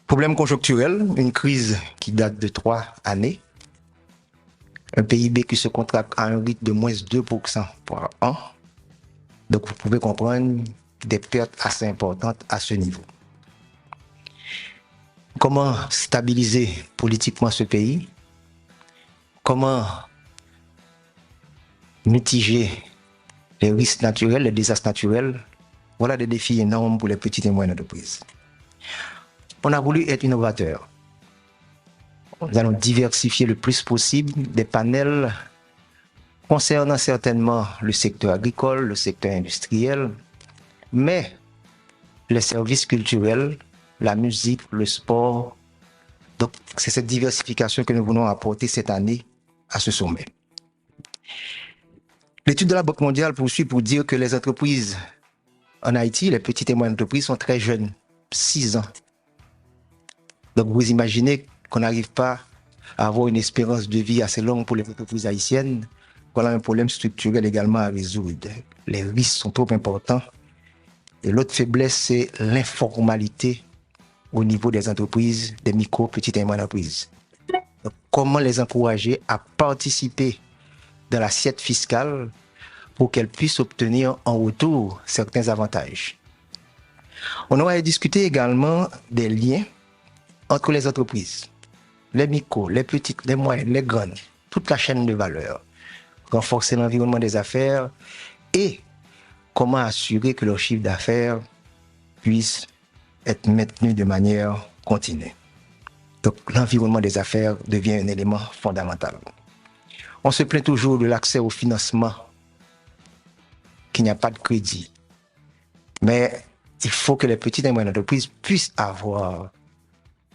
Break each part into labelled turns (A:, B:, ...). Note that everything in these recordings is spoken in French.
A: Problème conjoncturel, une crise qui date de 3 années, un PIB qui se contracte à un rythme de moins 2% par an. Donc vous pouvez comprendre des pertes assez importantes à ce niveau. Comment stabiliser politiquement ce pays? Comment mitiger les risques naturels, les désastres naturels? Voilà des défis énormes pour les petites et moyennes entreprises. On a voulu être innovateur. Nous allons diversifier le plus possible des panels concernant certainement le secteur agricole, le secteur industriel, mais les services culturels, la musique, le sport. Donc, c'est cette diversification que nous voulons apporter cette année à ce sommet. L'étude de la Banque mondiale poursuit pour dire que les entreprises en Haïti, les petites et moyennes entreprises, sont très jeunes, 6 ans. Donc, vous imaginez qu'on n'arrive pas à avoir une espérance de vie assez longue pour les entreprises haïtiennes. Voilà un problème structurel également à résoudre. Les risques sont trop importants. Et l'autre faiblesse, c'est l'informalité au niveau des entreprises, des micro, petites et moyennes entreprises. Donc, comment les encourager à participer dans l'assiette fiscale pour qu'elles puissent obtenir en retour certains avantages. On aurait discuté également des liens entre les entreprises, les micros, les petites, les moyennes, les grandes, toute la chaîne de valeur, renforcer l'environnement des affaires et comment assurer que leur chiffre d'affaires puisse être maintenu de manière continue. Donc l'environnement des affaires devient un élément fondamental. On se plaint toujours de l'accès au financement, qu'il n'y a pas de crédit. Mais il faut que les petites et moyennes entreprises puissent avoir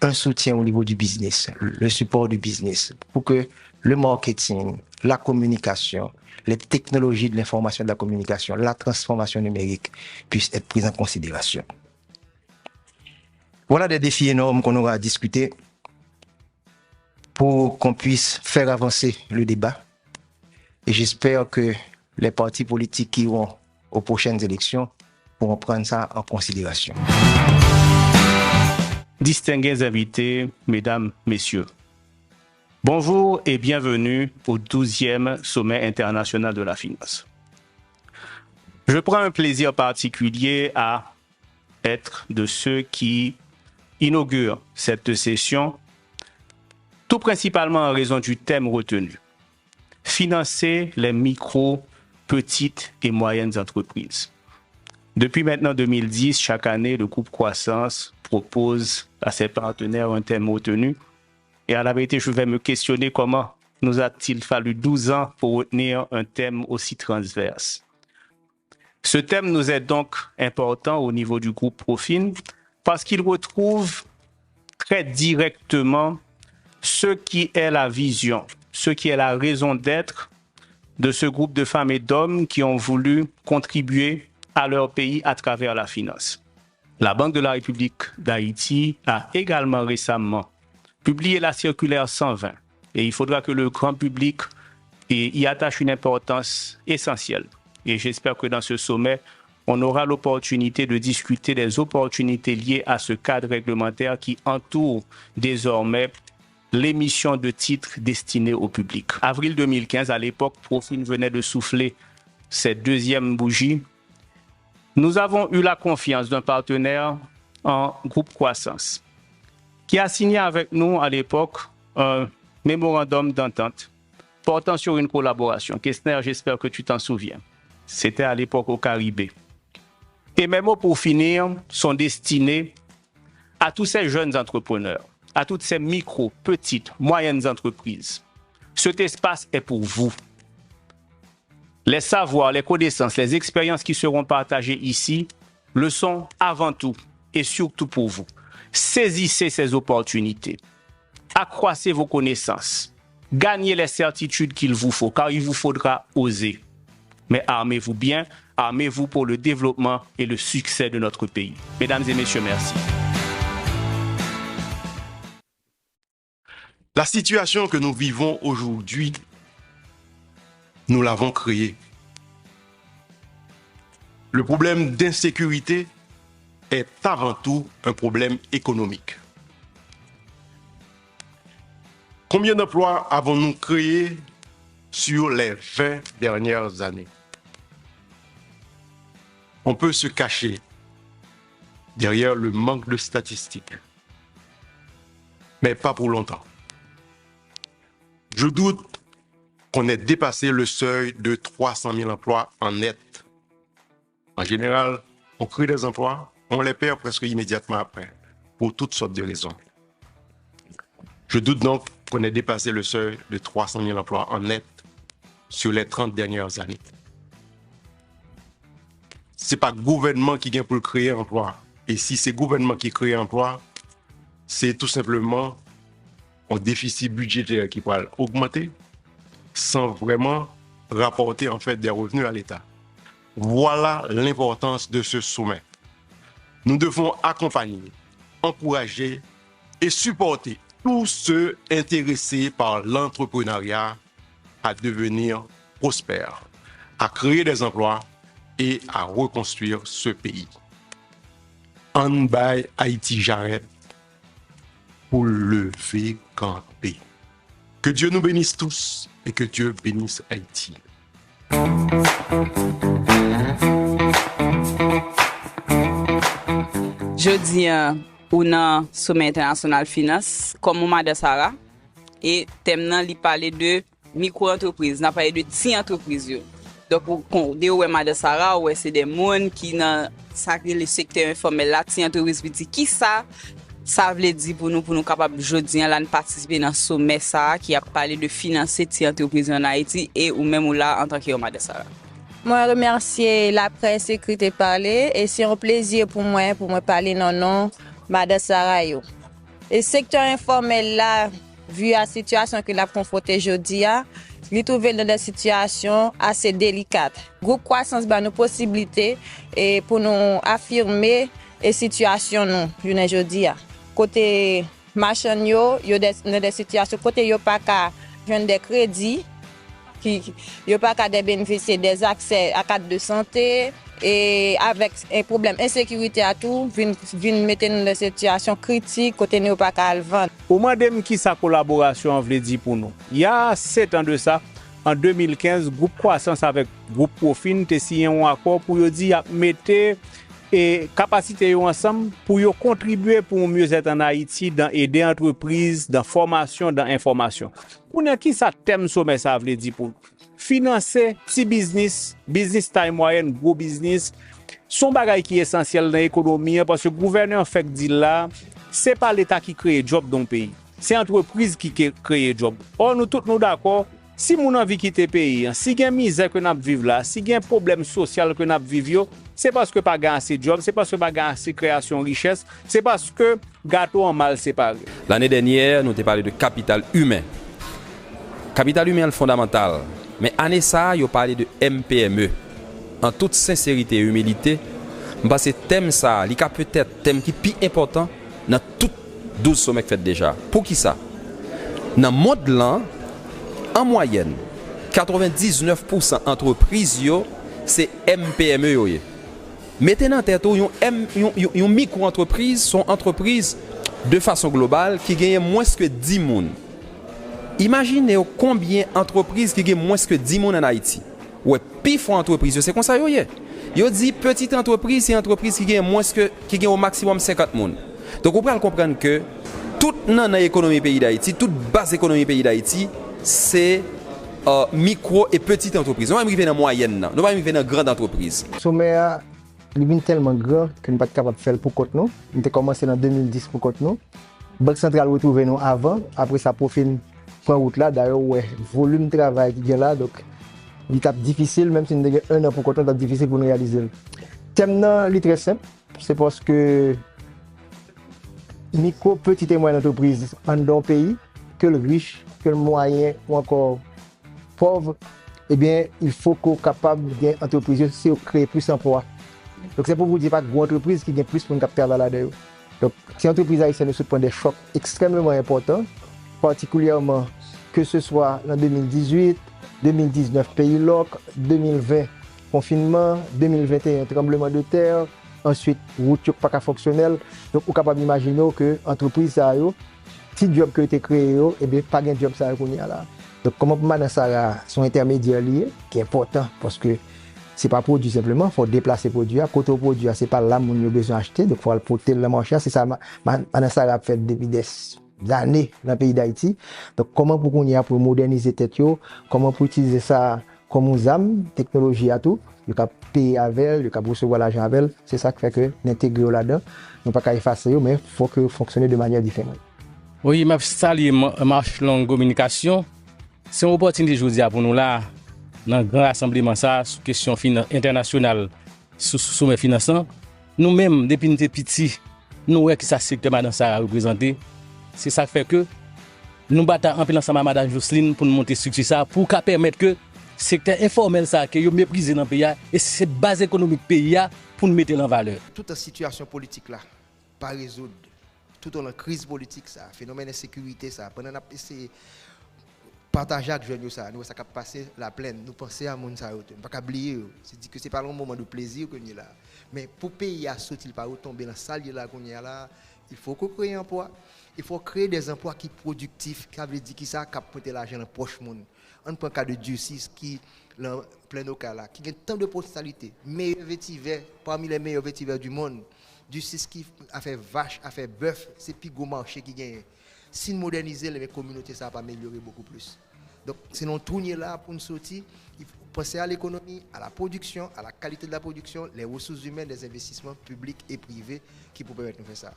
A: un soutien au niveau du business, le support du business, pour que le marketing, la communication, les technologies de l'information et de la communication, la transformation numérique puissent être prises en considération. Voilà des défis énormes qu'on aura à discuter pour qu'on puisse faire avancer le débat. Et j'espère que les partis politiques qui iront aux prochaines élections pourront prendre ça en considération.
B: Distingués invités, mesdames, messieurs, bonjour et bienvenue au 12e Sommet international de la finance. Je prends un plaisir particulier à être de ceux qui inaugurent cette session, tout principalement en raison du thème retenu. Financer les micro, petites et moyennes entreprises. Depuis maintenant 2010, chaque année, le groupe Croissance propose à ses partenaires un thème retenu. Et à la vérité, je vais me questionner comment nous a-t-il fallu 12 ans pour retenir un thème aussi transverse. Ce thème nous est donc important au niveau du groupe Profin parce qu'il retrouve très directement ce qui est la vision, ce qui est la raison d'être de ce groupe de femmes et d'hommes qui ont voulu contribuer à leur pays à travers la finance. La Banque de la République d'Haïti a également récemment publié la circulaire 120 et il faudra que le grand public y attache une importance essentielle. Et j'espère que dans ce sommet, on aura l'opportunité de discuter des opportunités liées à ce cadre réglementaire qui entoure désormais l'émission de titres destinés au public. Avril 2015, à l'époque, Profin venait de souffler cette deuxième bougie. Nous avons eu la confiance d'un partenaire en groupe Croissance qui a signé avec nous à l'époque un mémorandum d'entente portant sur une collaboration. Kestner, j'espère que tu t'en souviens. C'était à l'époque au Caribé. Et mes mots pour finir sont destinés à tous ces jeunes entrepreneurs, à toutes ces micro, petites, moyennes entreprises, Cet espace est pour vous. Les savoirs, les connaissances, les expériences qui seront partagées ici le sont avant tout et surtout pour vous. Saisissez ces opportunités. Accroissez vos connaissances. Gagnez les certitudes qu'il vous faut, car il vous faudra oser. Mais armez-vous bien, armez-vous pour le développement et le succès de notre pays. Mesdames et messieurs, merci.
C: La situation que nous vivons aujourd'hui, nous l'avons créée. Le problème d'insécurité est avant tout un problème économique. Combien d'emplois avons-nous créés sur les 20 dernières années? On peut se cacher derrière le manque de statistiques, mais pas pour longtemps. Je doute qu'on ait dépassé le seuil de 300 000 emplois en net. En général, on crée des emplois, on les perd presque immédiatement après, pour toutes sortes de raisons. Je doute donc qu'on ait dépassé le seuil de 300 000 emplois en net sur les 30 dernières années. Ce n'est pas le gouvernement qui vient pour créer emploi. Et si c'est le gouvernement qui crée emploi, c'est tout simplement un déficit budgétaire qui va augmenter sans vraiment rapporter en fait des revenus à l'État. Voilà l'importance de ce sommet. Nous devons accompagner, encourager et supporter tous ceux intéressés par l'entrepreneuriat à devenir prospères, à créer des emplois et à reconstruire ce pays. On bay Haïti Jarret pour lever camper. Que Dieu nous bénisse tous et que Dieu bénisse Haïti.
D: Jeudi, ou nan Sommet International Finance, comme Madame Sarah, et thème nan li parle de micro-entreprise, n'a parlé de ti entreprise yo. Donc, de oué Madame Sarah, oué c'est des moun qui nan sacré le secteur informel la ti entreprise petit qui ça veut dire pour nous capables jeudi là de participer dans sommet ça qui a parlé de financer ti entreprise en Haïti et ou même ou là en tant que Madame Sarah.
E: Moi, remercier la presse écrite et parler et c'est un plaisir pour moi parler non non Madame Sarah yo. Et secteur informel là, vu la situation que l'a confronté aujourd'hui, il trouve dans des situations assez délicates. Groupe croissance ba nos possibilités et pour nous affirmer et situation nous aujourd'hui. Côté machin yo dans des situations côté yo pas ka joindre des crédits qui yo pas qu'à bénéficier des accès à cadre de santé et avec un problème insécurité à tout vinn mettre nous dans une situation critique côté nous pas qu'à le vendre.
B: Pour madame qui sa collaboration veut dire pour nous. Il y a 7 ans de ça, en 2015, groupe croissance avec groupe Profin te signé un accord pour dire mettre et capacité ensemble pour contribuer pour mieux être en Haïti dans aider entreprises, dans formation, dans information. Pour qui ça thème sommet ça veut dire pour financer petit business taille moyenne, gros business, son bagage qui est essentiel dans l'économie parce que le gouverneur fait dit là, c'est pas l'État qui crée job dans le pays, c'est l'entreprise qui crée job. Or nous tous nous d'accord, si mon envie quitter pays, si gen misère que n'a vivre là, si gen problème social que n'a vivre, c'est parce que pas gain assez job, c'est parce que pas gain assez création richesse, c'est parce que gâteau en mal séparé.
F: L'année dernière, nous avons parlé de capital humain. Capital humain est fondamental. Mais année ça, nous parlé de MPME. En toute sincérité et humilité, parce que thème ça, il y a peut-être thème qui est plus important dans tout 12 sommets fait déjà. Pour qui ça? Dans le monde là, en moyenne, 99% d'entreprises, c'est MPME. Mettez dans tête, une micro-entreprise sont entreprises de façon globale qui gagnent moins que 10 personnes. Imaginez combien d'entreprises qui gagnent moins que 10 personnes en Haïti. Ouais, pire entreprise, c'est comme ça. Yo dit petite entreprise, c'est une entreprise qui gagne moins que qui gagne au maximum 50 personnes. Donc on peut comprendre que toute l'économie pays d'Haïti, toute base économie pays d'Haïti, c'est micro et petite entreprise. Nous ne sommes pas dans la moyenne, nous ne sommes pas dans la grande entreprise.
G: Le sommet est tellement grand que nous ne sommes pas capables de faire pour côté nous. Nous avons commencé en 2010 pour côté nous. Banque centrale retrouvé nous avant, après ça Profin prend route là. D'ailleurs, ouais, volume de travail qui est là, donc il est difficile, même si nous avons un an pour compter, c'est difficile pour nous réaliser. Le thème est très simple, c'est parce que micro, petite et moyenne entreprise en dans le pays, que le riche, que le moyen ou encore pauvre, eh bien, il faut qu'on soit capable d'une entreprise, c'est créer plus d'emplois. Donc, c'est pour vous dire pas une entreprise qui gagne plus pour une capital là-dedans. Donc, si l'entreprise haïtienne se prend des chocs extrêmement importants, particulièrement que ce soit en 2018, 2019 pays loc, 2020 confinement, 2021 tremblement de terre, ensuite route pas fonctionnelle. Donc, vous êtes capable d'imaginer que l'entreprise a petit job qui a été créé, et bien pas de job ça là. Donc, comment Madame Sarah son intermédiaire lié, qui est important parce que c'est pas produit simplement, il faut déplacer le produit. Côté produit, c'est pas là où on a besoin d'acheter, donc il faut le porter le marché. C'est ça, Madame Sarah a fait depuis des années dans le pays d'Haïti. Donc, comment pour qu'on y a pour moderniser tête, comment pour utiliser ça comme ZAM, technologie à tout, il y a payer avec elle, il y a recevoir l'argent avec elle. C'est ça qui fait que l'intégrer là-dedans, non pas qu'à effacer, mais il faut que fonctionner de manière différente.
H: Oui, je salue marche longue communication. C'est une opportunité aujourd'hui pour nous là, dans le grand rassemblement ça, sur question internationale, sur sommet financier. Nous-mêmes, depuis nous sommes petits, nous voyons que ça secteur Madame Sarah représenté. C'est ça qui fait que nous battons en plein ensemble avec Madame Jocelyne pour nous monter structure ça, pour permettre que le secteur informel ça, que nous méprisé dans le pays, et c'est cette base économique pays pour nous mettre en valeur.
A: Toute situation politique là, pas résoudre. Tout en crise politique ça, phénomène d'insécurité ça, pendant qu'on essayé partager avec jeunes ça, nous ça cap passer la plaine, nous penser à monde ça, pas oublier, c'est dit que c'est pas un moment de plaisir que nous là. Mais pour pays à sortir pas tomber dans salle là qu'on y a là, il faut qu'on crée un emploi, il faut créer des emplois qui productifs, qui veut dire qui ça cap porter l'argent dans poche monde. On prend cas de Justice qui dans plein de cas là, qui a tant de potentialités, meilleur vétiver parmi les meilleurs vétivers du monde. Justice qui a fait vache, a fait bœuf, c'est plus gros marché qui gagne. Si nous moderniser les communautés, ça va améliorer beaucoup plus. Donc, si nous tournons là pour nous sortir, il faut penser à l'économie, à la production, à la qualité de la production, les ressources humaines, les investissements publics et privés qui peuvent permettre de faire ça.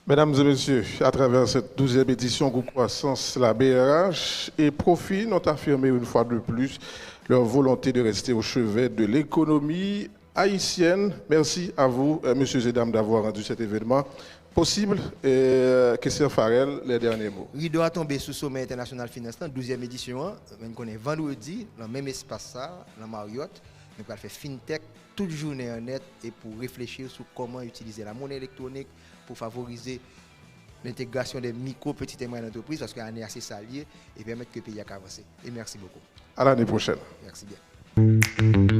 I: Mesdames et messieurs, à travers cette 12e édition Groupe Croissance, la BRH et Profit ont affirmé une fois de plus leur volonté de rester au chevet de l'économie haïtienne. Merci à vous, messieurs et dames, d'avoir rendu cet événement possible. Christian Farel, les derniers mots.
A: Rideau a tombé sous Sommet International Finance, 12e édition. On est vendredi, dans le même espace, dans Marriott. Nous allons faire FinTech toute journée en net et pour réfléchir sur comment utiliser la monnaie électronique pour favoriser l'intégration des micro, petites et moyennes entreprises parce qu'on est assez salié et permettre que le pays avance. Et merci beaucoup.
I: À l'année prochaine.
A: Merci bien.